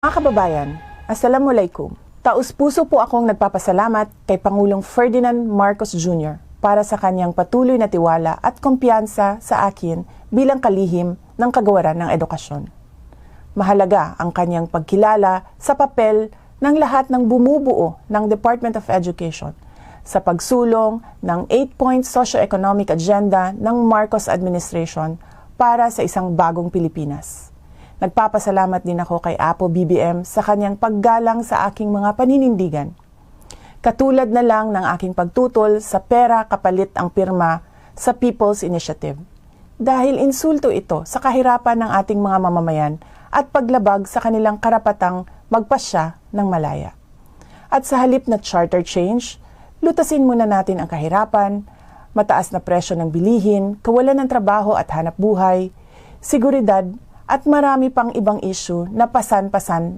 Mga kababayan, Assalamualaikum. Taus-puso po akong nagpapasalamat kay Pangulong Ferdinand Marcos Jr. para sa kanyang patuloy na tiwala at kumpiyansa sa akin bilang kalihim ng kagawaran ng edukasyon. Mahalaga ang kanyang pagkilala sa papel ng lahat ng bumubuo ng Department of Education sa pagsulong ng 8-point socio-economic agenda ng Marcos administration para sa isang bagong Pilipinas. Nagpapasalamat din ako kay Apo BBM sa kanyang paggalang sa aking mga paninindigan. Katulad na lang ng aking pagtutol sa pera kapalit ang pirma sa People's Initiative. Dahil insulto ito sa kahirapan ng ating mga mamamayan at paglabag sa kanilang karapatang magpasya ng malaya. At sa halip na charter change, lutasin muna natin ang kahirapan, mataas na presyo ng bilihin, kawalan ng trabaho at hanap buhay, seguridad, at marami pang ibang issue na pasan-pasan